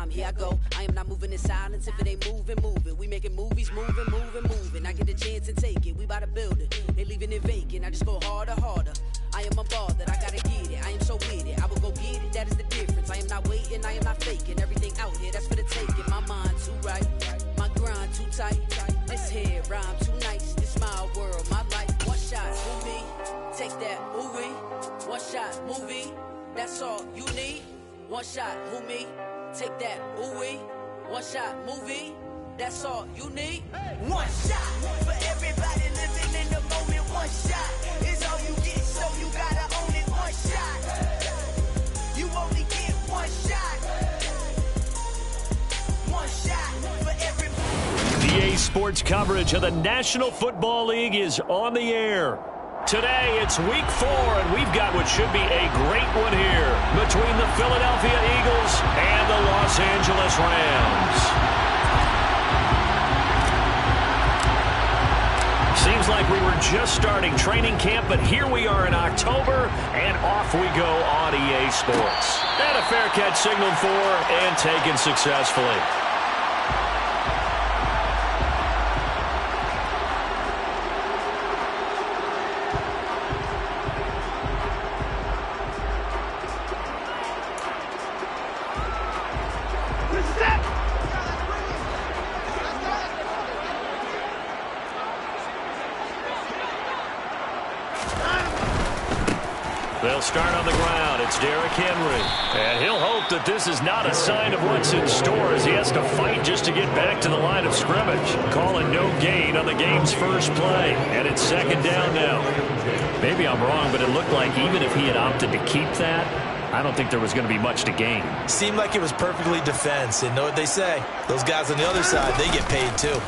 time, here I go. I am not moving in silence. If it ain't moving, moving. We making movies, moving, moving, moving. I get a chance and take it. We bout to build it. They leaving it vacant. I just go harder, harder. I am unbothered. I gotta get it. I am so with it. I will go get it. That is the difference. I am not waiting. I am not faking. Everything out here, that's for the taking. My mind too right. My grind too tight. This here rhyme too nice. This my world, my life. One shot, movie. Take that, movie. One shot, movie. That's all you need. One shot, movie. Take that, movie. One shot, movie. That's all you need. One shot for everybody living in the moment. One shot is all you get, so you gotta own it. One shot. You only get one shot. One shot for everybody. EA Sports coverage of the National Football League is on the air. Today, it's week 4, and we've got what should be a great one here between the Philadelphia Eagles and the Los Angeles Rams. Seems like we were just starting training camp, but here we are in October, and off we go on EA Sports. And a fair catch signaled for and taken successfully. They'll start on the ground. It's Derrick Henry. And he'll hope that this is not a sign of what's in store as he has to fight just to get back to the line of scrimmage. Calling no gain on the game's first play. And it's second down now. Maybe I'm wrong, but it looked like even if he had opted to keep that, I don't think there was going to be much to gain. Seemed like it was perfectly defense. And know what they say? Those guys on the other side, they get paid too.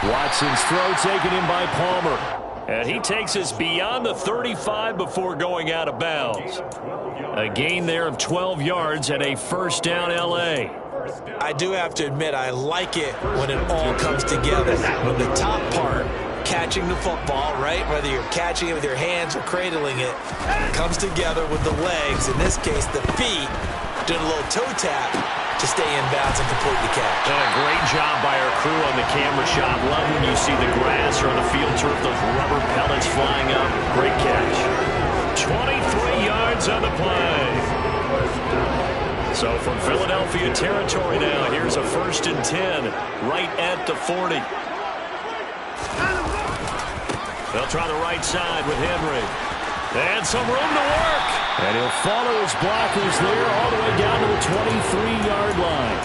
Watson's throw taken in by Palmer. And he takes us beyond the 35 before going out of bounds. A gain there of 12 yards and a first down L.A. I do have to admit, I like it when it all comes together. When the top part, catching the football, right, whether you're catching it with your hands or cradling it, comes together with the legs, in this case the feet, doing a little toe tap to stay in bounds and complete the catch. And a great job by our crew on the camera shot. Love when you see the grass or on the field turf, those rubber pellets flying up. Great catch. 23 yards on the play. So from Philadelphia territory now, here's a 1st and 10 right at the 40. They'll try the right side with Henry. And some room to work. And he'll follow his blockers there all the way down to the 23-yard line.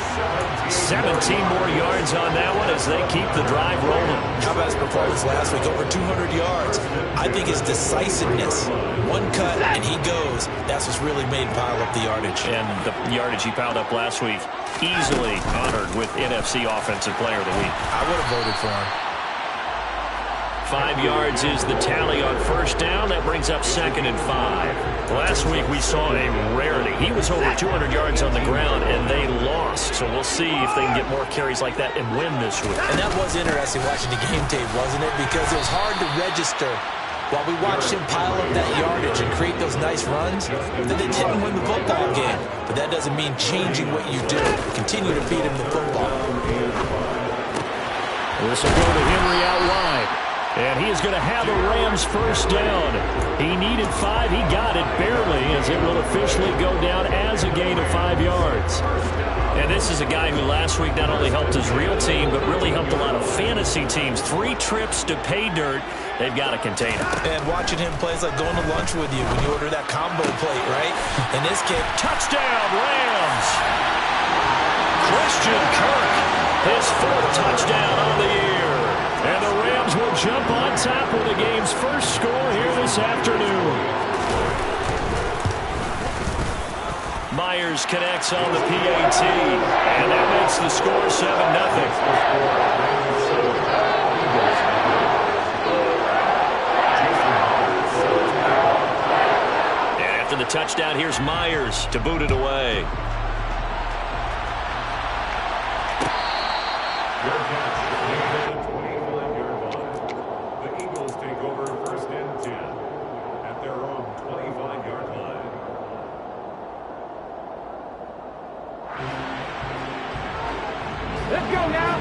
17 more yards on that one as they keep the drive rolling. How about his performance last week? Over 200 yards. I think his decisiveness, one cut and he goes, that's what's really made him pile up the yardage. And the yardage he piled up last week, easily honored with NFC Offensive Player of the Week. I would have voted for him. 5 yards is the tally on first down. That brings up 2nd and 5. Last week we saw a rarity. He was over 200 yards on the ground, and they lost. So we'll see if they can get more carries like that and win this week. And that was interesting watching the game tape, wasn't it? Because it was hard to register while we watched him pile up that yardage and create those nice runs, that they didn't win the football game. But that doesn't mean changing what you do. Continue to feed him the football. This will go to Henry out wide. And he is going to have the Rams first down. He needed 5. He got it barely as it will officially go down as a gain of 5 yards. And this is a guy who last week not only helped his real team, but really helped a lot of fantasy teams. 3 trips to pay dirt. They've got to contain him. And watching him play is like going to lunch with you when you order that combo plate, right? In this case, touchdown, Rams. Christian Kirk, his 4th touchdown on the year. And the Rams will jump on top with the game's first score here this afternoon. Myers connects on the PAT, and that makes the score 7-0. And after the touchdown, here's Myers to boot it away. Let's go now.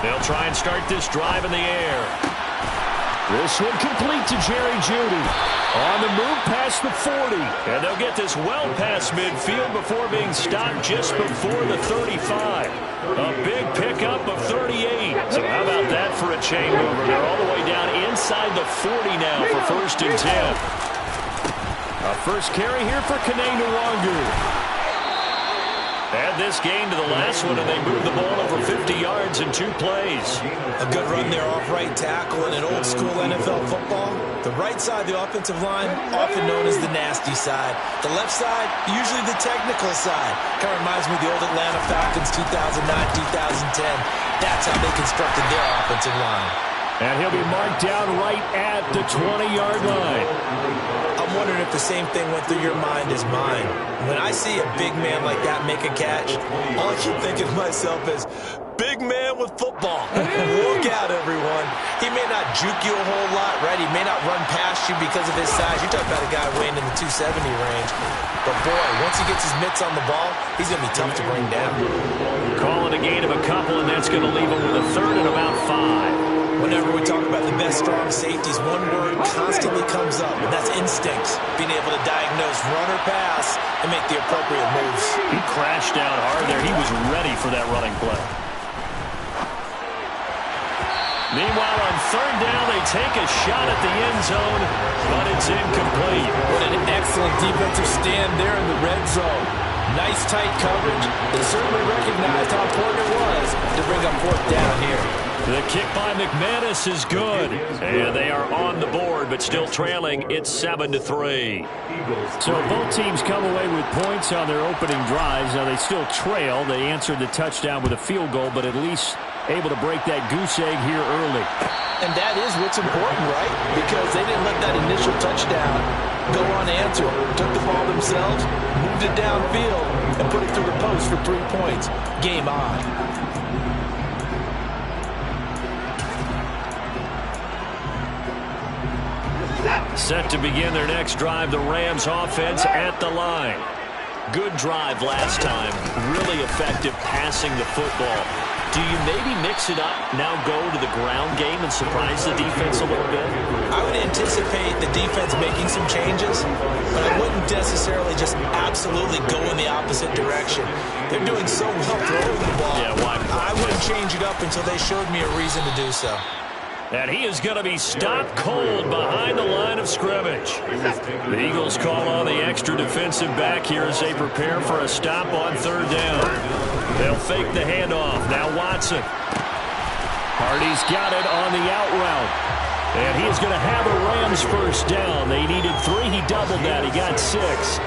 They'll try and start this drive in the air. This one complete to Jerry Jeudy. On the move past the 40. And they'll get this well past midfield before being stopped just before the 35. A big pickup of 38. So how about that for a chain mover? They're all the way down inside the 40 now for 1st and 10. A first carry here for Kene Nwangu. Add this game to the last one, and they moved the ball over 50 yards in 2 plays. A good run there off right tackle in an old-school NFL football. The right side of the offensive line, often known as the nasty side. The left side, usually the technical side. Kind of reminds me of the old Atlanta Falcons 2009-2010. That's how they constructed their offensive line. And he'll be marked down right at the 20-yard line. I'm wondering if the same thing went through your mind as mine. When I see a big man like that make a catch, all I keep thinking to myself is, big man with football. Look out, everyone. He may not juke you a whole lot, right? He may not run past you because of his size. You're talking about a guy weighing in the 270 range. But, boy, once he gets his mitts on the ball, he's going to be tough to bring down. Calling a gain of a couple, and that's going to leave him with a 3rd and about 5. Whenever we talk about the best strong safeties, one word constantly comes up, and that's instincts. Being able to diagnose run or pass and make the appropriate moves. He crashed down hard there. He was ready for that running play. Meanwhile, on 3rd down, they take a shot at the end zone, but it's incomplete. What an excellent defensive stand there in the red zone. Nice tight coverage. They certainly recognized how important it was to bring up 4th down here. The kick by McManus is good. And they are on the board, but still trailing. It's 7-3. So both teams come away with points on their opening drives. Now they still trail. They answered the touchdown with a field goal, but at least able to break that goose egg here early. And that is what's important, right? Because they didn't let that initial touchdown go unanswered. Took the ball themselves, moved it downfield, and put it through the post for 3 points. Game on. Set to begin their next drive, the Rams offense at the line. Good drive last time. Really effective passing the football. Do you maybe mix it up, now go to the ground game and surprise the defense a little bit? I would anticipate the defense making some changes, but I wouldn't necessarily just absolutely go in the opposite direction. They're doing so well throwing the ball. Yeah, why? I wouldn't change it up until they showed me a reason to do so. And he is going to be stopped cold behind the line of scrimmage. The Eagles call on the extra defensive back here as they prepare for a stop on 3rd down. They'll fake the handoff. Now Watson. Hardy's got it on the out route. And he is going to have a Rams 1st down. They needed 3. He doubled that. He got 6.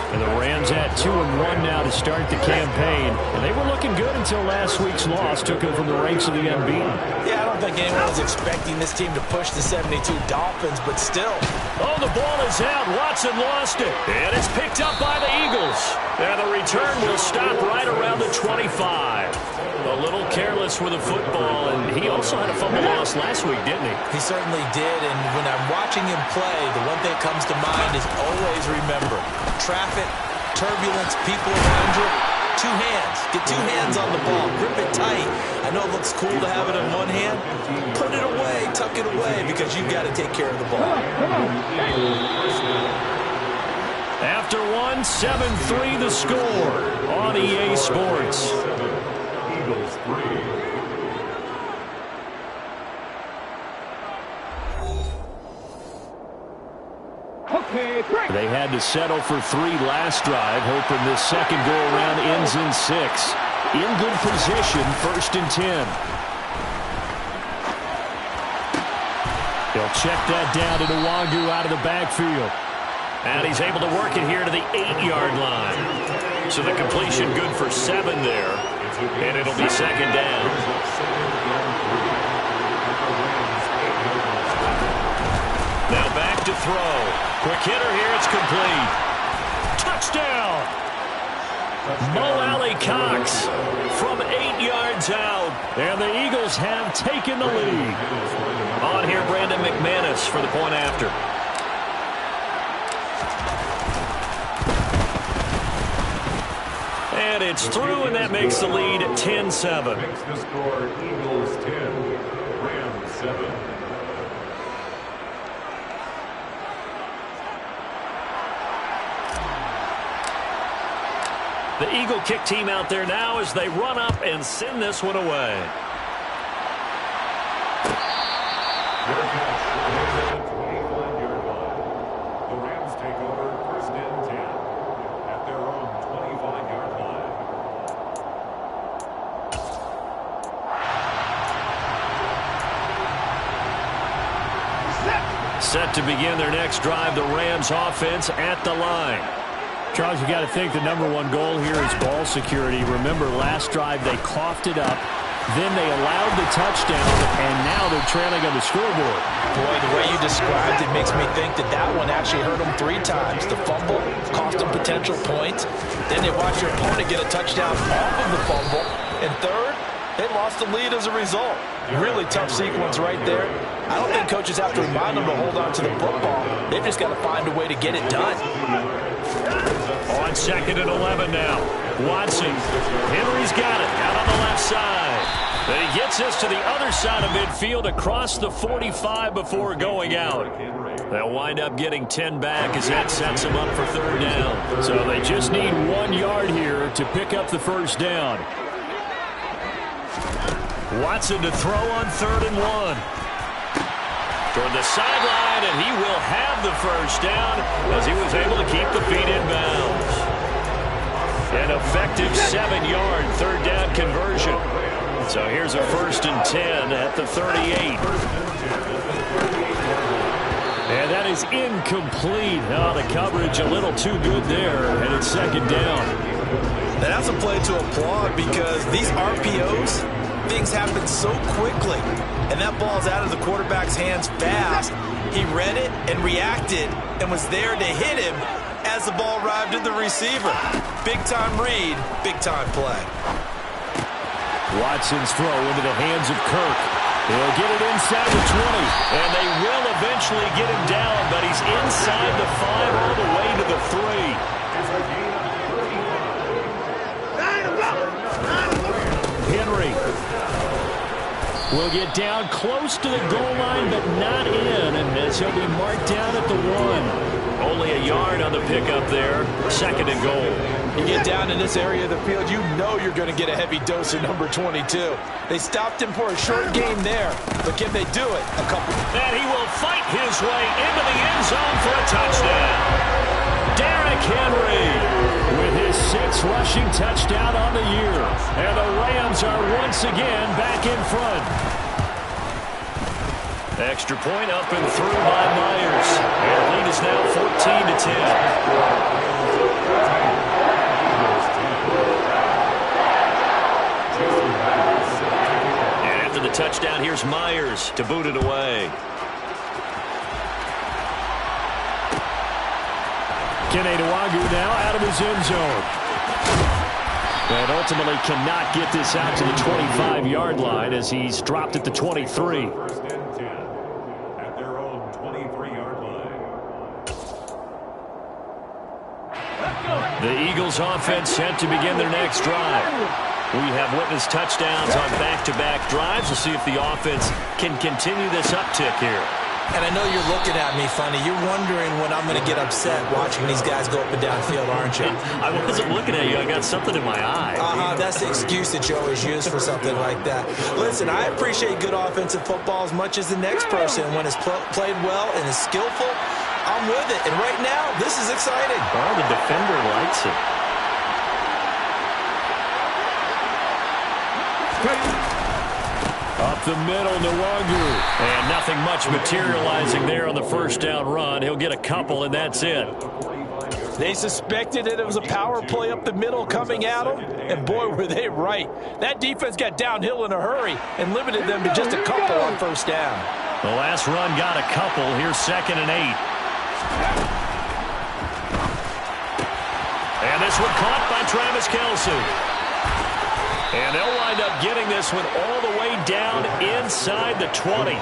And the Rams at 2-1 now to start the campaign. And they were looking good until last week's loss took them from the ranks of the unbeaten. Yeah, I don't think anyone was expecting this team to push the 72 Dolphins, but still. Oh, the ball is out. Watson lost it. And it's picked up by the Eagles. And the return will stop right around the 25. A little careless with the football, and he also had a fumble loss last week, didn't he? He certainly did, and when I'm watching him play, the one thing that comes to mind is always remember, traffic, turbulence, people around you, 2 hands. Get 2 hands on the ball. Grip it tight. I know it looks cool to have it in one hand. Put it away, tuck it away, because you've got to take care of the ball. After 1, 7-3 the score on EA Sports. Eagles 3. Okay, break. They had to settle for 3 last drive, hoping this second go-around ends in 6. In good position, 1st and 10. He'll check that down to Nwangu out of the backfield. And he's able to work it here to the 8-yard line. So the completion good for 7 there. And it'll be 2nd down. Now back to throw. Quick hitter here. It's complete. Touchdown. Mo Alley Cox from 8 yards out. And the Eagles have taken the lead. On here, Brandon McManus for the point after. And it's through, and that makes the lead 10-7. Makes the score Eagles 10, Rams 7. The Eagle kick team out there now as they run up and send this one away. Their catch is at the 25-yard line. The Rams take over 1st and 10 at their own 25-yard line. Set to begin their next drive, the Rams offense at the line. Charles, you got to think the #1 goal here is ball security. Remember, last drive they coughed it up, then they allowed the touchdown, and now they're trailing on the scoreboard. Boy, the way you described it makes me think that that one actually hurt them 3 times. The fumble cost them potential points. Then they watched their opponent get a touchdown off of the fumble. And third, they lost the lead as a result. Really tough sequence right there. I don't think coaches have to remind them to hold on to the football. They've just got to find a way to get it done. On 2nd and 11 now. Watson. Henry's got it out on the left side. Then he gets this to the other side of midfield across the 45 before going out. They'll wind up getting 10 back as that sets them up for 3rd down. So they just need 1 yard here to pick up the 1st down. Watson to throw on 3rd and 1. Toward the sideline, and he will have the 1st down as he was able to keep the feet in bounds. An effective 7-yard 3rd down conversion. So here's a 1st and 10 at the 38. And that is incomplete. Oh, the coverage a little too good there, and it's 2nd down. Now that's a play to applaud because these RPOs, things happen so quickly. And that ball's out of the quarterback's hands fast. He read it and reacted and was there to hit him as the ball arrived at the receiver. Big-time read, big-time play. Watson's throw into the hands of Kirk. He'll get it inside the 20, and they will eventually get him down, but he's inside the 5 all the way to the 3. Henry will get down close to the goal line, but not in, and as he'll be marked down at the 1. Only a yard on the pickup there. 2nd and goal. You get down in this area of the field, you know you're going to get a heavy dose of number 22. They stopped him for a short game there, but can they do it? And he will fight his way into the end zone for a touchdown. Derrick Henry with his 6th rushing touchdown on the year. And the Rams are once again back in front. Extra point up and through by Myers. And the lead is now 14-10. And after the touchdown, here's Myers to boot it away. Keneduagu now out of his end zone. And ultimately cannot get this out to the 25-yard line as he's dropped at the 23. 1st and 10 at their own 23-yard line. The Eagles offense set to begin their next drive. We have witnessed touchdowns on back-to-back drives. We'll see if the offense can continue this uptick here. And I know you're looking at me funny. You're wondering when I'm going to get upset watching these guys go up and down field, aren't you? I wasn't looking at you. I got something in my eye. That's the excuse that you always use for something like that. Listen, I appreciate good offensive football as much as the next person. When it's played well and is skillful, I'm with it. And right now, this is exciting. Well, the defender likes it. Up the middle, Nwangu. And nothing much materializing there on the 1st down run. He'll get a couple, and that's it. They suspected that it was a power play up the middle coming at them, and boy, were they right. That defense got downhill in a hurry and limited them to just a couple on 1st down. The last run got a couple. Here's 2nd and 8. And this one caught by Travis Kelce. And they'll wind up getting this one all the way down inside the 20.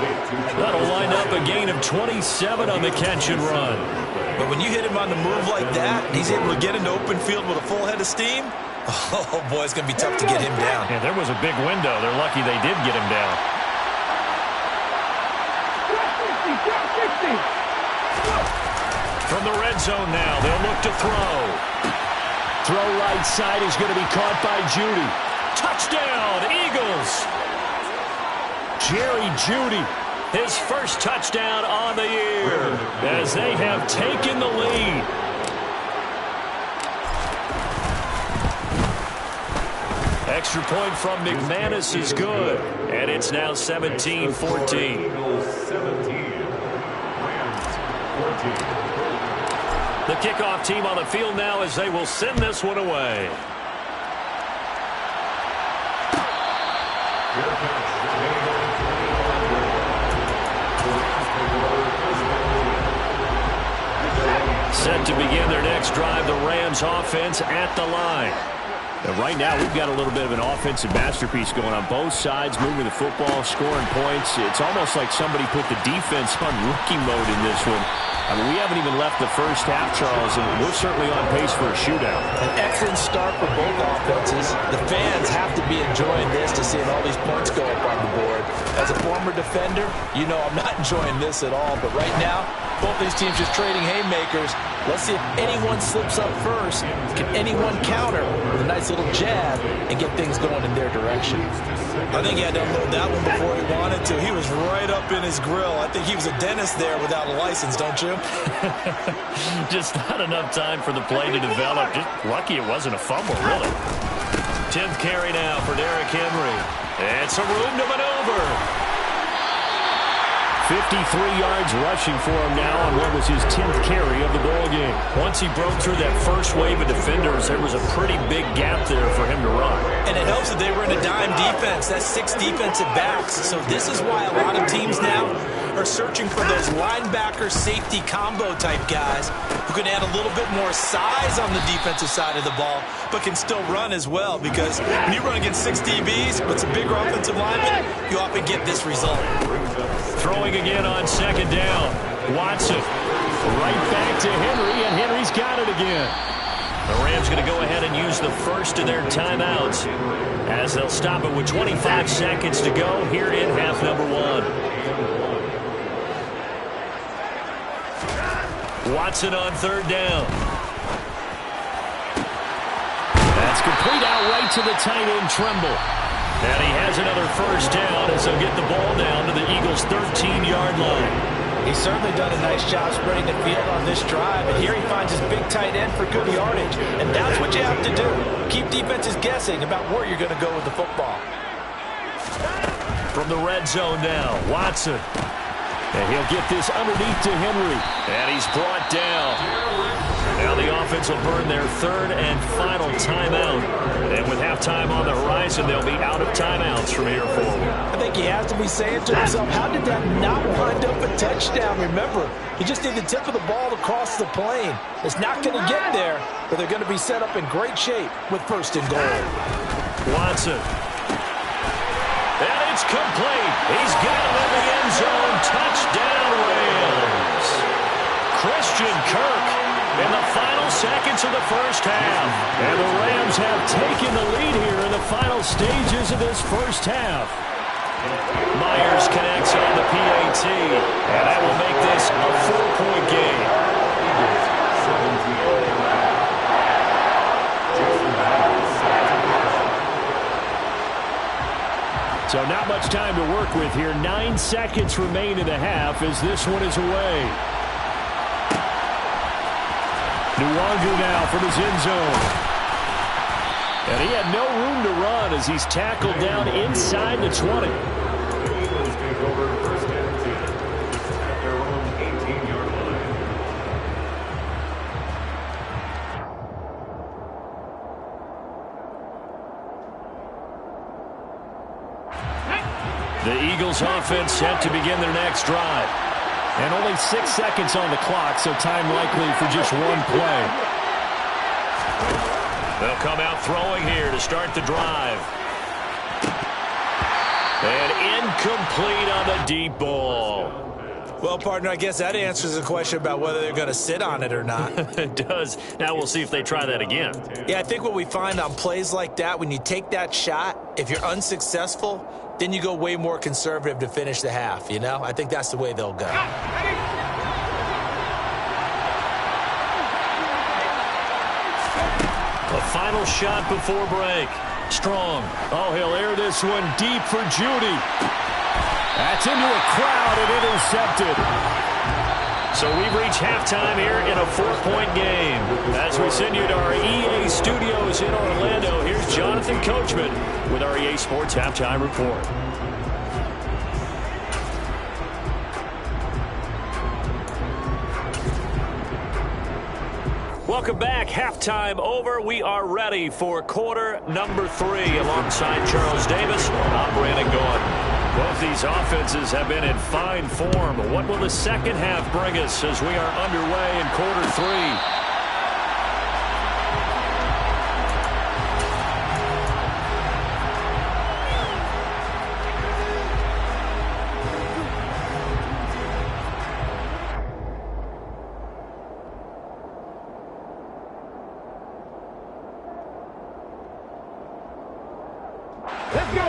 That'll wind up a gain of 27 on the catch and run. But when you hit him on the move like that, and he's able to get into open field with a full head of steam, Oh, boy, it's going to be tough to get him down. Yeah, there was a big window. They're lucky they did get him down. From the red zone now, they'll look to throw. Throw right side is going to be caught by Judy. Touchdown, Eagles! Jerry Judy, his first touchdown on the year as they have taken the lead. Extra point from McManus is good, and it's now 17-14. Eagles 17, Rams 14. The kickoff team on the field now as they will send this one away. Set to begin their next drive, the Rams offense at the line. And right now, we've got a little bit of an offensive masterpiece going on both sides, moving the football, scoring points. It's almost like somebody put the defense on rookie mode in this one. I mean, we haven't even left the first half, Charles, and we're certainly on pace for a shootout. An excellent start for both offenses. The fans have to be enjoying this to seeing all these points go up on the board. As a former defender, you know I'm not enjoying this at all. But right now, both these teams just trading haymakers. Let's see if anyone slips up first. Can anyone counter with a nice little jab and get things going in their direction? I think he had to unload that one before he wanted to. He was right up in his grill. I think he was a dentist there without a license, don't you? Just not enough time for the play to develop. Just lucky it wasn't a fumble, really. 10th carry now for Derrick Henry. And some room to maneuver. 53 yards rushing for him now on what was his 10th carry of the ball game. Once he broke through that first wave of defenders, there was a pretty big gap there for him to run. And it helps that they were in a dime defense. That's 6 defensive backs. So this is why a lot of teams now are searching for those linebacker safety combo type guys who can add a little bit more size on the defensive side of the ball, but can still run as well, because when you run against 6 DBs with some bigger offensive linemen, you often get this result. Throwing again on second down. Watson right back to Henry, and Henry's got it again. The Rams going to go ahead and use the first of their timeouts as they'll stop it with 25 seconds to go here in half number 1. Watson on third down. That's complete out right to the tight end, Tremble. And he has another first down as they'll get the ball down to the Eagles' 13-yard line. He's certainly done a nice job spreading the field on this drive, and here he finds his big tight end for good yardage. And that's what you have to do. Keep defenses guessing about where you're going to go with the football. From the red zone now, Watson. And he'll get this underneath to Henry. And he's brought down. Now the offense will burn their third and final timeout. And with halftime on the horizon, they'll be out of timeouts from here forward. I think he has to be saying to himself, how did that not wind up a touchdown? Remember, he just did the tip of the ball across the plane. It's not going to get there, but they're going to be set up in great shape with first and goal. Watson. And it's complete. He's got it in the end zone. Touchdown, Rams. Christian Kirk in the final seconds of the first half. And the Rams have taken the lead here in the final stages of this first half. Myers connects on the PAT, and that will make this a 4-point game. So not much time to work with here. 9 seconds remain in the half as this one is away. Nwangu now from his end zone. And he had no room to run as he's tackled down inside the 20. The Eagles take over first and 10 at their own 18-yard line. The Eagles offense set to begin their next drive. And only 6 seconds on the clock, so time likely for just one play. They'll come out throwing here to start the drive. And incomplete on the deep ball. Well, partner, I guess that answers the question about whether they're going to sit on it or not. It does. Now we'll see if they try that again. Yeah, I think what we find on plays like that, when you take that shot, if you're unsuccessful, then you go way more conservative to finish the half, you know? I think that's the way they'll go. A final shot before break. Strong. Oh, he'll air this one deep for Judy. That's into a crowd and intercepted. So we've reached halftime here in a 4-point game. As we send you to our EA studios in Orlando, here's Jonathan Coachman with our EA Sports Halftime Report. Welcome back. Halftime over. We are ready for quarter number 3 alongside Charles Davis. I'm Brandon Gordon. Both these offenses have been in fine form. What will the second half bring us as we are underway in quarter 3?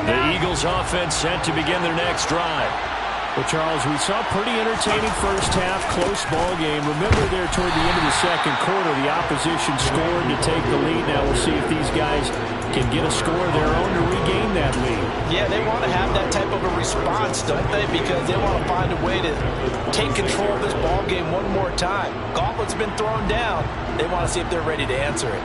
The Eagles offense set to begin their next drive. Well, Charles, we saw a pretty entertaining first half, close ball game. Remember there toward the end of the second quarter, the opposition scored to take the lead. Now we'll see if these guys can get a score of their own to regain that lead. Yeah, they want to have that type of a response, don't they? Because they want to find a way to take control of this ball game one more time. Gauntlet's been thrown down. They want to see if they're ready to answer it.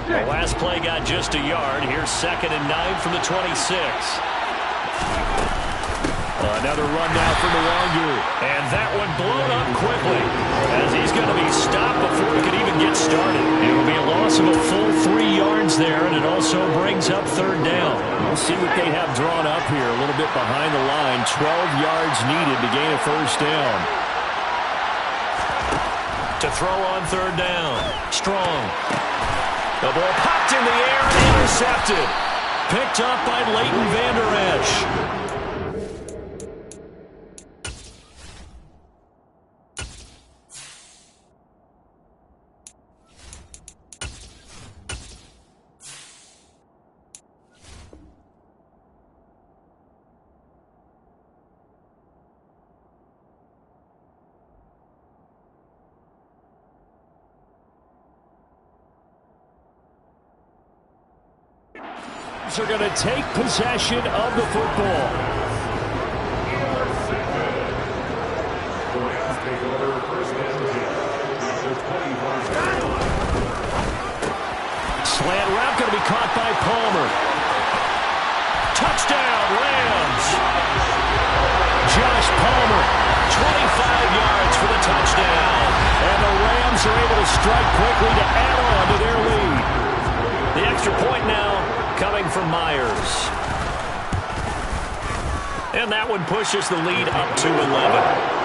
The last play got just a yard. Here's 2nd and 9 from the 26. Another run now from the Wangu. And that one blown up quickly as he's going to be stopped before he could even get started. It will be a loss of a full 3 yards there, and it also brings up 3rd down. We'll see what they have drawn up here. A little bit behind the line. 12 yards needed to gain a 1st down. To throw on 3rd down. Strong. The ball popped in the air and intercepted. Picked up by Leighton Vander Esch. Are going to take possession of the football. Slant route going to be caught by Palmer. Touchdown, Rams. Josh Palmer, 25 yards for the touchdown. And the Rams are able to strike quickly to add on to their lead. The extra point now coming from Myers. And that one pushes the lead up to 11.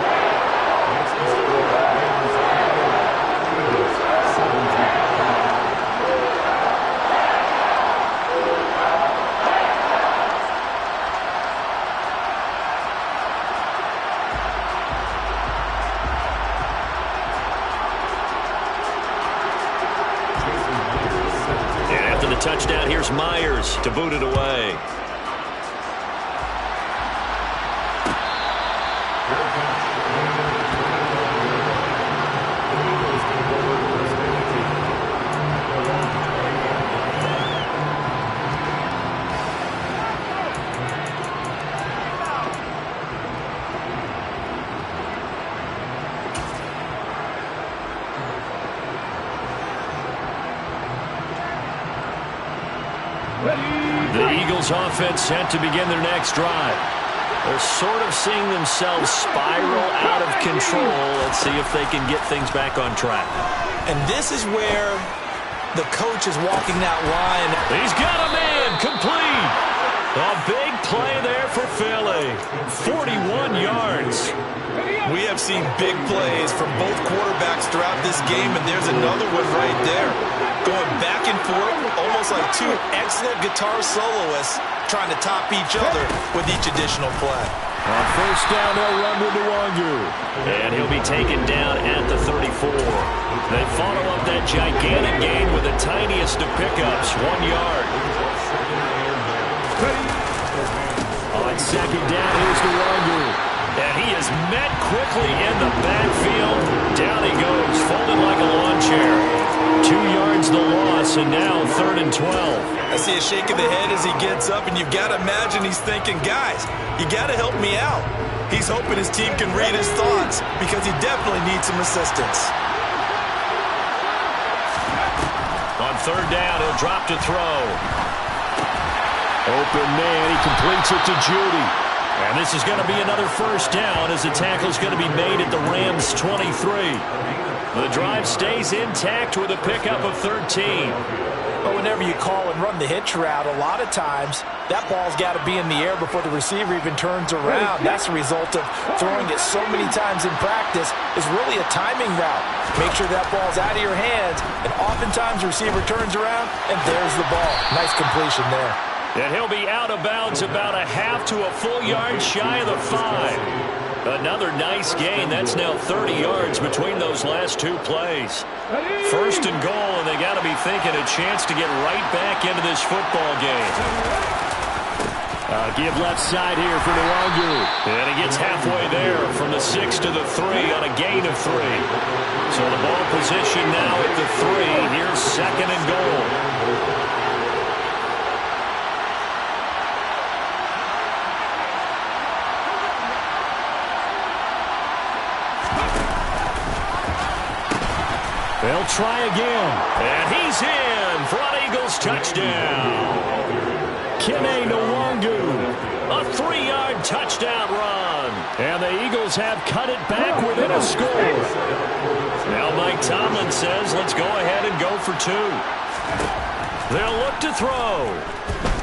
Touchdown, here's Myers to boot it away. The Eagles offense set to begin their next drive. They're sort of seeing themselves spiral out of control. Let's see if they can get things back on track. And this is where the coach is walking that line. He's got a man complete. A big play there for Philly. 41 yards. We have seen big plays from both quarterbacks throughout this game, and there's another one right there. going back and forth, almost like two excellent guitar soloists trying to top each other with each additional play. On first down, they'll run with Nwangu. And he'll be taken down at the 34. They follow up that gigantic gain with the tiniest of pickups, 1 yard. On second down, here's Nwangu. And he is met quickly in the backfield. Down he goes, folded like a lawn chair. 2 yards the loss, and now 3rd and 12. I see a shake of the head as he gets up, and you've got to imagine he's thinking, guys, you got to help me out. He's hoping his team can read his thoughts because he definitely needs some assistance. On 3rd down, he'll drop to throw. Open man, he completes it to Judy. And this is going to be another first down as the tackle is going to be made at the Rams' 23. The drive stays intact with a pickup of 13. But whenever you call and run the hitch route, a lot of times that ball's got to be in the air before the receiver even turns around. That's a result of throwing it so many times in practice. It's really a timing route. Make sure that ball's out of your hands, and oftentimes the receiver turns around, and there's the ball. Nice completion there. And he'll be out of bounds about a half to a full yard shy of the 5. Another nice gain. That's now 30 yards between those last 2 plays. 1st and goal, and they got to be thinking a chance to get right back into this football game. Give left side here for Nwangu. And he gets halfway there from the 6 to the 3 on a gain of 3. So the ball position now at the 3. Here's 2nd and goal. They'll try again. And he's in for an Eagles touchdown. Kene Nwangu. A 3-yard touchdown run. And the Eagles have cut it back within a score. Now Mike Tomlin says, let's go ahead and go for 2. They'll look to throw.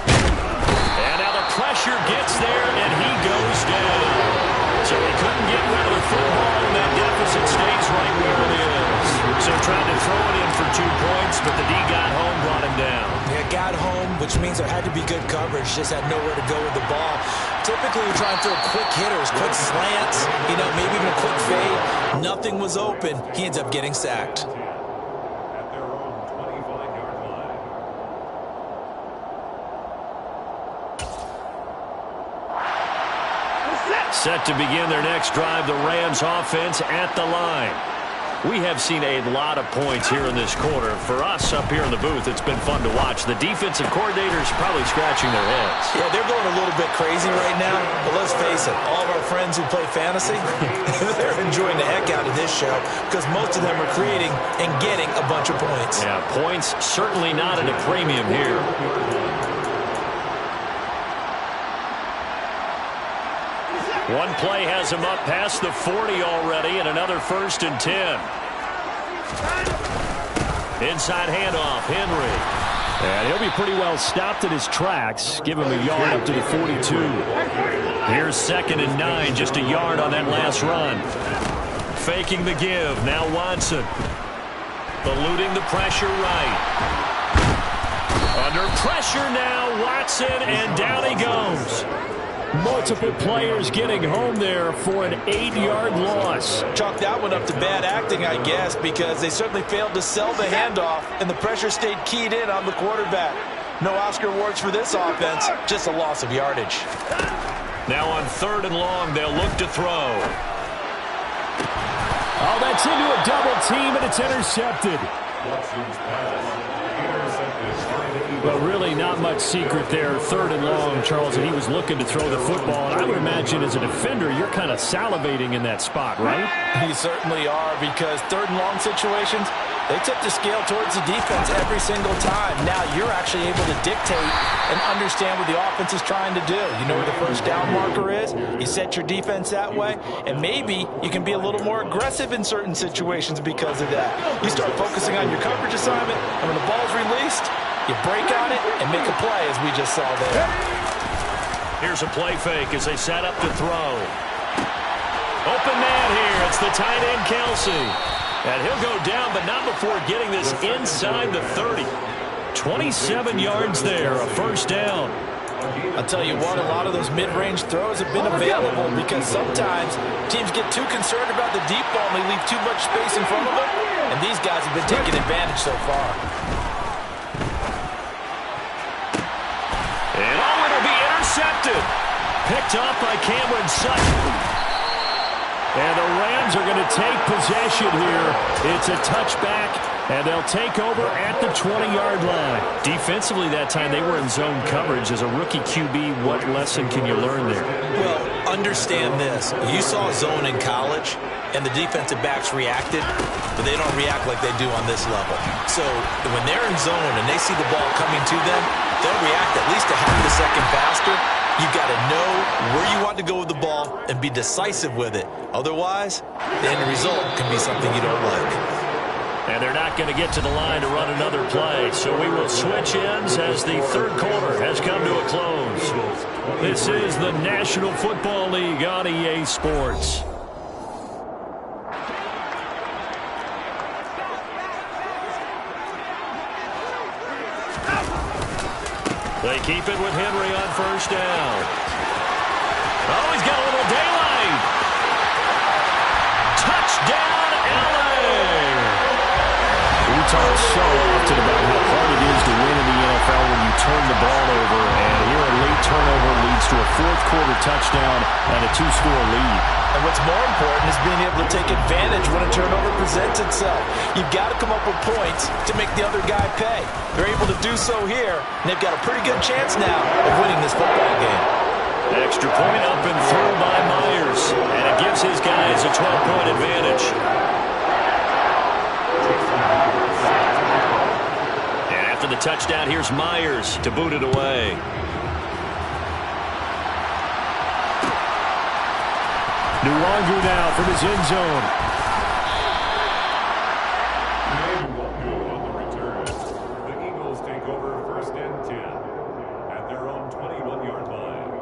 And now the pressure gets there, and he goes down. So he couldn't get rid of the football, and that deficit stays right where it is. So tried to throw it in for 2 points, but the D got home, brought him down. Yeah, got home, which means there had to be good coverage. Just had nowhere to go with the ball. Typically, we try and throw quick hitters, quick slants, maybe even a quick fade. Nothing was open. He ends up getting sacked. At their own 25-yard line. Set to begin their next drive, the Rams offense at the line. We have seen a lot of points here in this quarter. For us up here in the booth, it's been fun to watch. The defensive coordinators probably scratching their heads. Yeah, they're going a little bit crazy right now. But let's face it, all of our friends who play fantasy, they're enjoying the heck out of this show because most of them are creating and getting a bunch of points. Yeah, points certainly not at a premium here. One play has him up past the 40 already, and another 1st and 10. Inside handoff, Henry. And he'll be pretty well stopped in his tracks. Give him a yard up to the 42. Here's 2nd and 9, just a yard on that last run. Faking the give, now Watson. Eluding the pressure right. Under pressure now, Watson, and down he goes. Multiple players getting home there for an 8-yard loss. Chalk that one up to bad acting, I guess, because they certainly failed to sell the handoff, and the pressure stayed keyed in on the quarterback. No Oscar awards for this offense, just a loss of yardage. Now on 3rd and long, they'll look to throw. Oh, that's into a double team, and it's intercepted. Watson's pass intercepted. But really not much secret there. 3rd and long, Charles, and he was looking to throw the football. And I would imagine as a defender, you're kind of salivating in that spot, right? You certainly are, because 3rd and long situations, they tip the scale towards the defense every single time. Now you're actually able to dictate and understand what the offense is trying to do. You know where the first down marker is. You set your defense that way, and maybe you can be a little more aggressive in certain situations because of that. You start focusing on your coverage assignment, and when the ball's released, you break on it and make a play, as we just saw there. Here's a play fake as they set up to throw. Open man here. It's the tight end, Kelsey. And he'll go down, but not before getting this inside the 30. 27 yards there, a first down. I'll tell you what, a lot of those mid-range throws have been available because sometimes teams get too concerned about the deep ball and they leave too much space in front of them, and these guys have been taking advantage so far. And it'll be intercepted. Picked up by Cameron Sutton. And the Rams are going to take possession here. It's a touchback, and they'll take over at the 20-yard line. Defensively that time, they were in zone coverage. As a rookie QB, what lesson can you learn there? Well, understand this. You saw zone in college, and the defensive backs reacted, but they don't react like they do on this level. So when they're in zone and they see the ball coming to them, they'll react at least a half a second faster. You've got to know where you want to go with the ball and be decisive with it. Otherwise, the end result can be something you don't like. And they're not going to get to the line to run another play. So we will switch ends as the third quarter has come to a close. This is the National Football League on EA Sports. They keep it with Henry on first down. Oh, he's got a little daylight. Touchdown, LA! We talk so often about how hard it is to win in the NFL when you turn the ball over, and here a late turnover leads to a fourth-quarter touchdown and a two-score lead. And what's more important is being able to take advantage when a turnover presents itself. You've got to come up with points to make the other guy pay. They're able to do so here, and they've got a pretty good chance now of winning this football game. Extra point up and through by Myers, and it gives his guys a 12-point advantage. And after the touchdown, here's Myers to boot it away. Nwangu now from his end zone. Nwangu on the return. The Eagles take over first and 10 at their own 21-yard line.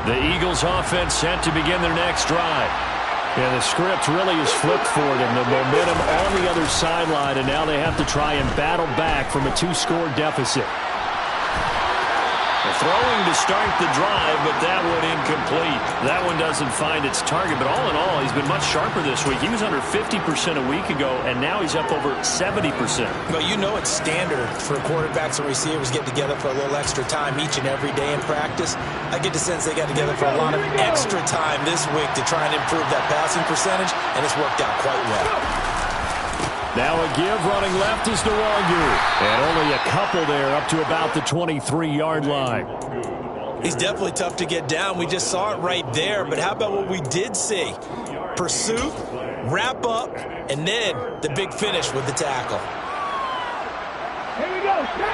The Eagles offense set to begin their next drive. Yeah, the script really is flipped for them. The momentum on the other sideline, and now they have to try and battle back from a two-score deficit. Throwing to start the drive, but that one incomplete. That one doesn't find its target, but all in all, he's been much sharper this week. He was under 50% a week ago, and now he's up over 70%. Well, you know it's standard for quarterbacks and receivers get together for a little extra time each and every day in practice. I get the sense they got together for a lot of extra time this week to try and improve that passing percentage, and it's worked out quite well. Now a give running left is Nwangu. And only a couple there up to about the 23-yard line. He's definitely tough to get down. We just saw it right there. But how about what we did see? Pursuit, wrap up, and then the big finish with the tackle.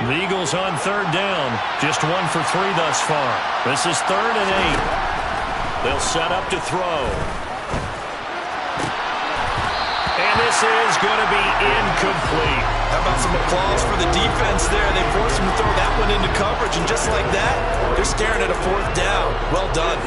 The Eagles on third down. Just 1 for 3 thus far. This is 3rd and 8. They'll set up to throw. And this is going to be incomplete. How about some applause for the defense there? They forced him to throw that one into coverage, and just like that, they're staring at a 4th down. Well done.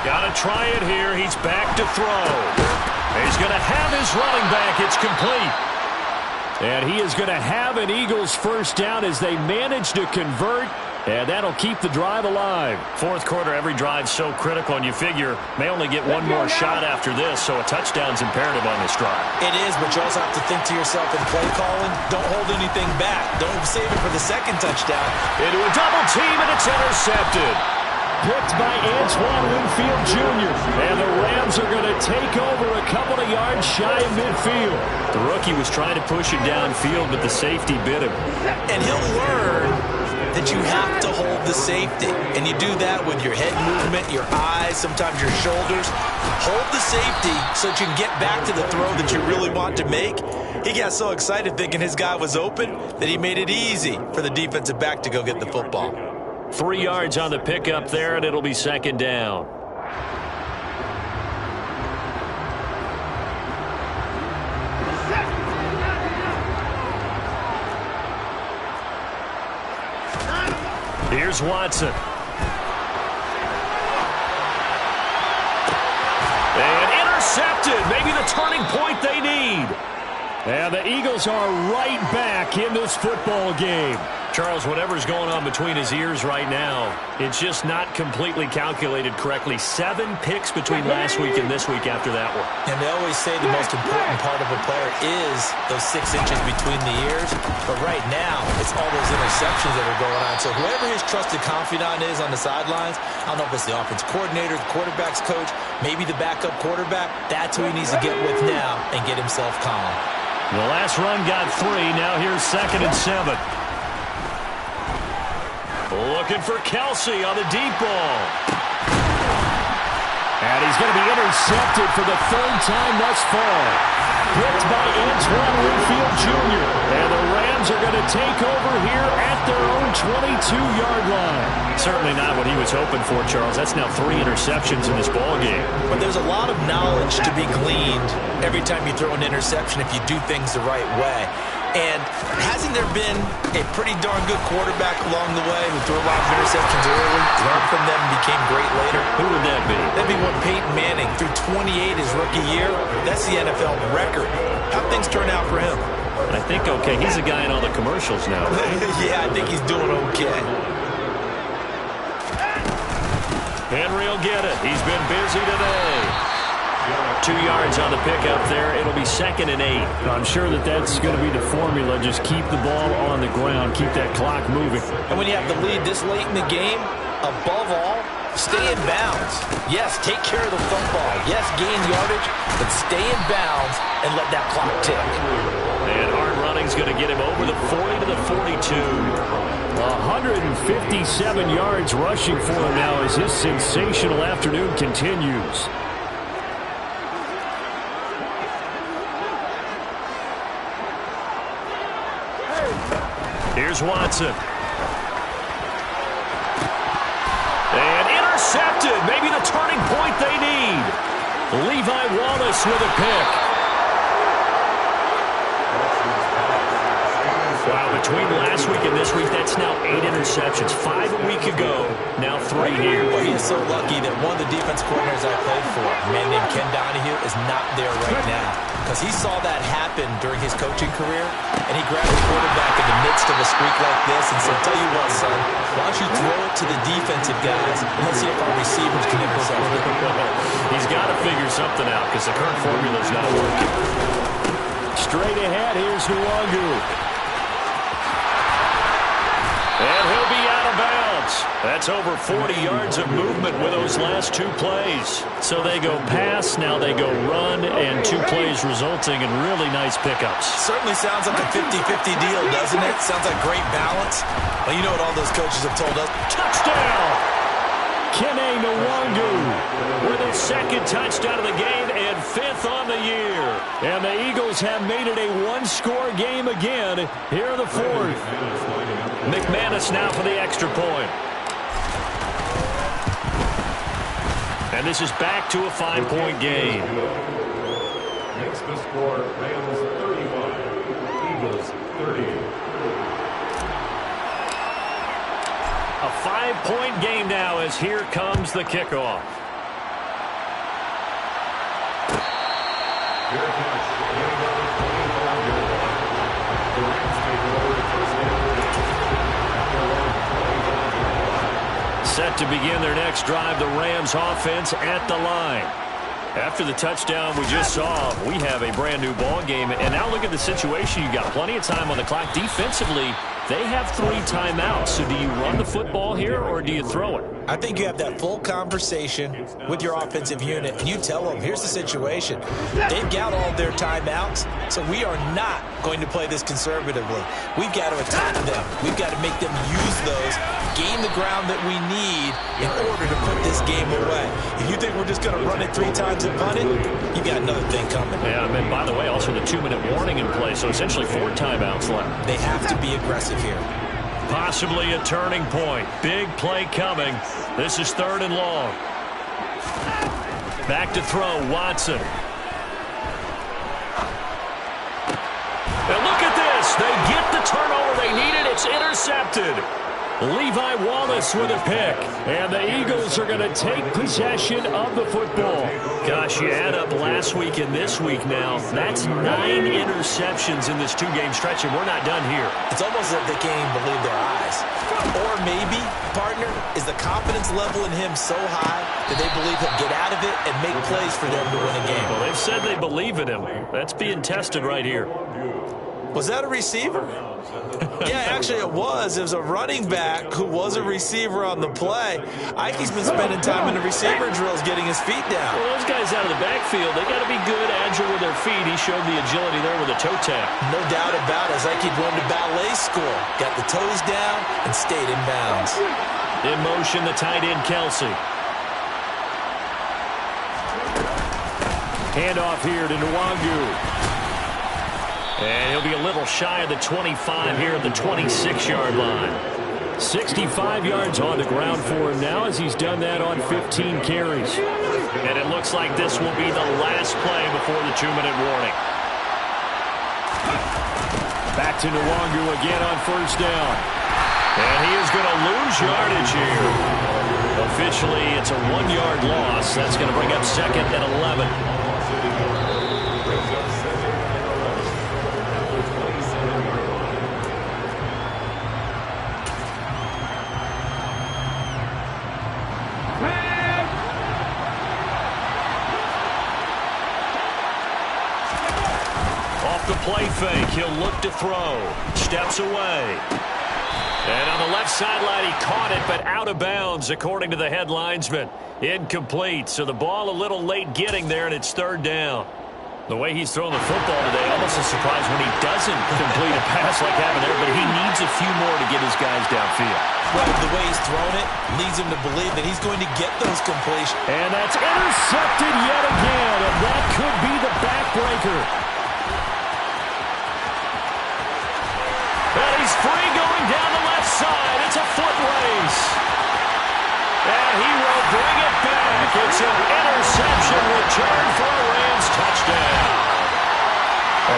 Got to try it here. He's back to throw. He's going to have his running back. It's complete. And he is going to have an Eagles first down as they manage to convert. And that'll keep the drive alive. Fourth quarter, every drive's so critical, and you figure may only get one more shot after this, so a touchdown's imperative on this drive. It is, but you also have to think to yourself in play calling, don't hold anything back. Don't save it for the second touchdown. Into a double team, and it's intercepted. Picked by Antoine Winfield Jr. And the Rams are going to take over a couple of yards shy of midfield. The rookie was trying to push it downfield, but the safety bit him. And he'll learn that you have to hold the safety. And you do that with your head movement, your eyes, sometimes your shoulders. Hold the safety so that you can get back to the throw that you really want to make. He got so excited thinking his guy was open that he made it easy for the defensive back to go get the football. 3 yards on the pickup there, and it'll be second down. Here's Watson. And intercepted. Maybe the turning point they need. And the Eagles are right back in this football game. Charles, whatever's going on between his ears right now, it's just not completely calculated correctly. 7 picks between last week and this week after that one. And they always say the most important part of a player is those 6 inches between the ears. But right now, it's all those interceptions that are going on. So whoever his trusted confidant is on the sidelines, I don't know if it's the offense coordinator, the quarterback's coach, maybe the backup quarterback, that's who he needs to get with now and get himself calm. The last run got 3. Now here's 2nd and 7. Looking for Kelsey on the deep ball. And he's going to be intercepted for the 3rd time thus far. Picked by Antoine Winfield Jr. And the Rams are going to take over here at their own 22-yard line. Certainly not what he was hoping for, Charles. That's now 3 interceptions in this ball game. But there's a lot of knowledge to be gleaned every time you throw an interception if you do things the right way. And hasn't there been a pretty darn good quarterback along the way who threw a lot of interceptions early, learned from them, and became great later? Who would that be? That'd be one Peyton Manning threw 28 his rookie year. That's the NFL record. How'd things turn out for him? I think okay. He's a guy in all the commercials now. Yeah, I think he's doing okay. Henry will get it. He's been busy today. 2 yards on the pickup there. It'll be 2nd and 8. I'm sure that's going to be the formula. Just keep the ball on the ground. Keep that clock moving. And when you have the lead this late in the game, above all, stay in bounds. Yes, take care of the football. Yes, gain yardage, but stay in bounds and let that clock tick. And hard running's going to get him over the 40 to the 42. 157 yards rushing for him now as his sensational afternoon continues. Here's Watson. And intercepted. Maybe the turning point they need. Levi Wallace with a pick. Wow, between last week and this week, that's now 8 interceptions. 5 a week ago, now 3 here. Well, he is so lucky that one of the defense coordinators I played for, a man named Ken Donahue, is not there right now. Because he saw that happen during his coaching career, and he grabbed the quarterback in the midst of a streak like this and said, tell you what, son, why don't you throw it to the defensive guys, and let's see if our receivers can intercept it. He's got to figure something out because the current formula is not working. Straight ahead, here's Nwangu. And he'll be out of bounds. That's over 40 yards of movement with those last 2 plays. So they go pass, now they go run, and 2 plays resulting in really nice pickups. Certainly sounds like a 50-50 deal, doesn't it? Sounds like great balance. Well, you know what all those coaches have told us. Touchdown! Kene Nwangu with his 2nd touchdown of the game and 5th on the year. And the Eagles have made it a 1-score game again. Here are the 4th. McManus now for the extra point. And this is back to a 5-point game. Makes the score Rams 35, Eagles 30. A 5-point game now as here comes the kickoff. Set to begin their next drive, the Rams offense at the line. After the touchdown we just saw, we have a brand new ball game. And now look at the situation. You got plenty of time on the clock. Defensively, they have 3 timeouts. So do you run the football here or do you throw it? I think you have that full conversation with your offensive unit, and you tell them, here's the situation. They've got all their timeouts, so we are not going to play this conservatively. We've got to attack them. We've got to make them use those, gain the ground that we need in order to put this game away. If you think we're just going to run it 3 times and punt it, you got another thing coming. Yeah, I mean, by the way, also the 2-minute warning in play, so essentially 4 timeouts left. They have to be aggressive here. Possibly a turning point. Big play coming. This is 3rd and long. Back to throw, Watson. And look at this. They get the turnover they needed. It's intercepted. Levi Wallace with a pick. And the Eagles are going to take possession of the football. Gosh, you add up last week and this week now. That's 9 interceptions in this 2-game stretch, and we're not done here. It's almost like they can't even believe their eyes. Or maybe, partner, is the confidence level in him so high that they believe he'll get out of it and make plays for them to win a game. Well, they've said they believe in him. That's being tested right here. Was that a receiver? Yeah, actually it was. It was a running back who was a receiver on the play. Ike's been spending time in the receiver drills getting his feet down. Well, those guys out of the backfield, they got to be good, agile with their feet. He showed the agility there with a toe tap. No doubt about it. It's like he'd run to ballet school. Got the toes down and stayed in bounds. In motion, the tight end, Kelsey. Handoff here to Nwangu. And he'll be a little shy of the 25 here at the 26-yard line. 65 yards on the ground for him now as he's done that on 15 carries. And it looks like this will be the last play before the 2-minute warning. Back to Nwangu again on 1st down. And he is going to lose yardage here. Officially, it's a 1-yard loss. That's going to bring up 2nd and 11. The play fake. He'll look to throw. Steps away. And on the left sideline, he caught it, but out of bounds, according to the head linesman. Incomplete. So the ball a little late getting there, and it's 3rd down. The way he's throwing the football today, almost a surprise when he doesn't complete a pass like having there, but he needs a few more to get his guys downfield. Well, the way he's thrown it leads him to believe that he's going to get those completions. And that's intercepted yet again, and that could be the backbreaker. And he's free going down the left side. It's a foot race. And he will bring it back. It's an interception return for a Rams touchdown.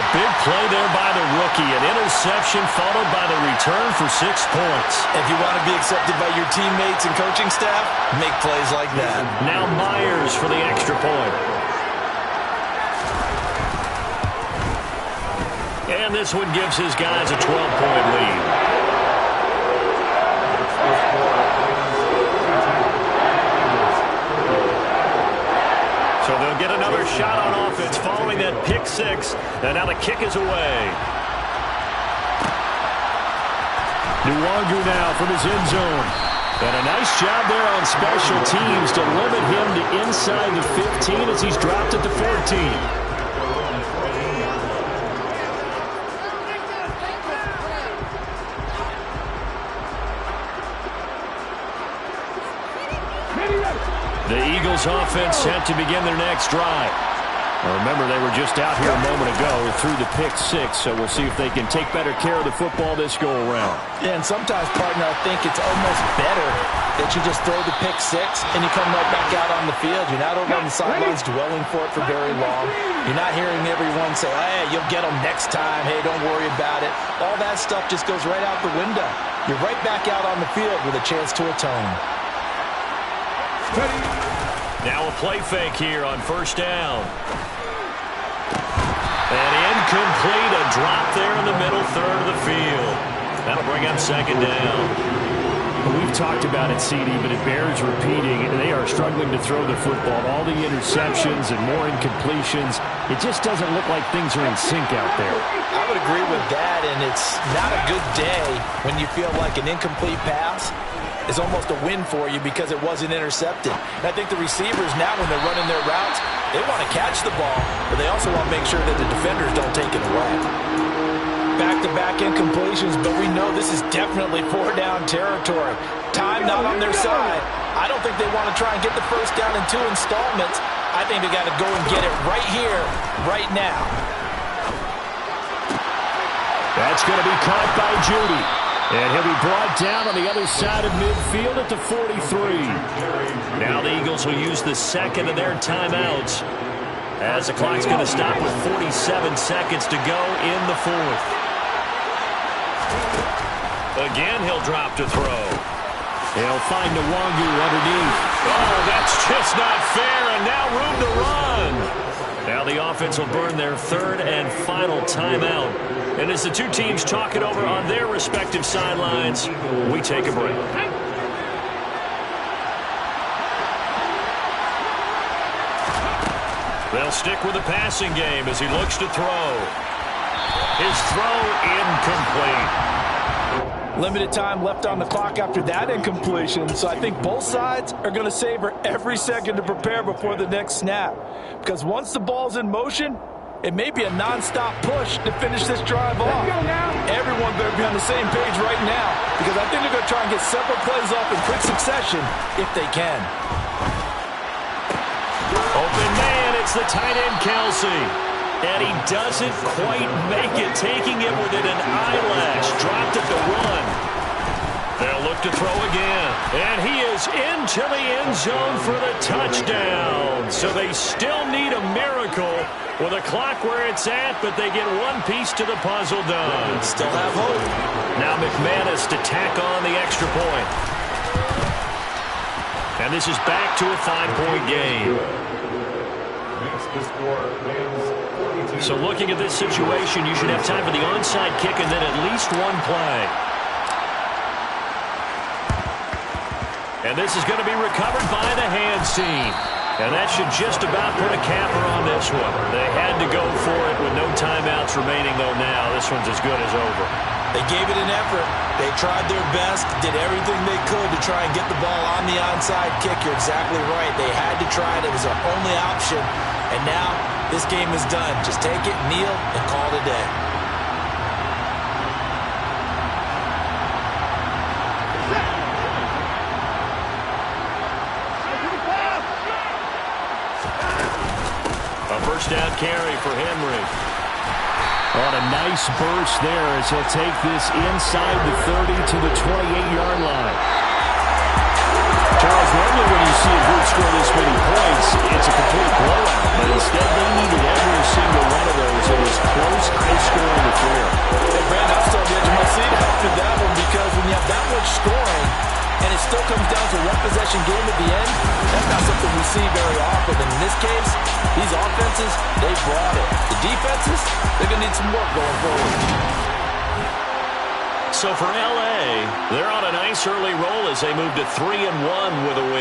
A big play there by the rookie. An interception followed by the return for 6 points. If you want to be accepted by your teammates and coaching staff, make plays like that. Now Myers for the extra point. And this one gives his guys a 12-point lead. So they'll get another shot on offense following that pick 6. And now the kick is away. Nwangu now from his end zone. And a nice job there on special teams to limit him to inside the 15 as he's dropped at the 14. The Eagles offense set to begin their next drive. Now remember, they were just out here a moment ago through the pick 6, so we'll see if they can take better care of the football this go-around. Yeah, and sometimes, partner, I think it's almost better that you just throw the pick 6 and you come right back out on the field. You're not over on the sidelines dwelling for it for very long. You're not hearing everyone say, hey, you'll get them next time. Hey, don't worry about it. All that stuff just goes right out the window. You're right back out on the field with a chance to atone. Now a play fake here on 1st down. And incomplete, a drop there in the middle 3rd of the field. That'll bring up 2nd down. We've talked about it, CD, but it bears repeating. They are struggling to throw the football. All the interceptions and more incompletions. It just doesn't look like things are in sync out there. I would agree with that, and it's not a good day when you feel like an incomplete pass is almost a win for you because it wasn't intercepted. And I think the receivers now, when they're running their routes, they want to catch the ball, but they also want to make sure that the defenders don't take it away. Back-to-back incompletions, but we know this is definitely 4-down territory. Time not on their side. I don't think they want to try and get the 1st down in 2 installments. I think they got to go and get it right here, right now. That's going to be caught by Judy. And he'll be brought down on the other side of midfield at the 43. Now the Eagles will use the second of their timeouts, as the clock's going to stop with 47 seconds to go in the fourth. Again, he'll drop to throw. He'll find Nwangu underneath. Oh, that's just not fair, and now room to run. Now the offense will burn their third and final timeout. And as the two teams talk it over on their respective sidelines, we take a break. They'll stick with the passing game as he looks to throw. His throw incomplete. Limited time left on the clock after that incompletion, so I think both sides are going to savor every second to prepare before the next snap. Because once the ball's in motion, it may be a non-stop push to finish this drive off. Everyone better be on the same page right now, because I think they're going to try and get several plays off in quick succession if they can. Open man, it's the tight end, Kelsey. And he doesn't quite make it, taking it within an eyelash. Dropped at the run. They'll look to throw again. And he is into the end zone for the touchdown. So they still need a miracle with a clock where it's at, but they get one piece to the puzzle done. Still have hope. Now McManus to tack on the extra point. And this is back to a 5-point game. So looking at this situation, you should have time for the onside kick and then at least one play. And this is going to be recovered by the hands team. And that should just about put a capper on this one. They had to go for it with no timeouts remaining, though now this one's as good as over. They gave it an effort. They tried their best, did everything they could to try and get the ball on the onside kick. You're exactly right. They had to try it. It was their only option. And now this game is done. Just take it, kneel, and call it a day. A first down carry for Henry. On a nice burst there as he'll take this inside the 30 to the 28-yard line. Charles, normally when you see a group score this many points, it's a complete blowout. But instead, they needed every single one of those. It was close, high-scoring affair. Hey, Brandon, I'm still on the edge of my seat after that one, because when you have that much scoring and it still comes down to one possession game at the end, that's not something we see very often. And in this case, these offenses, they brought it. The defenses, they're going to need some work going forward. So for L.A., they're on a nice early roll as they move to 3-1 with a win.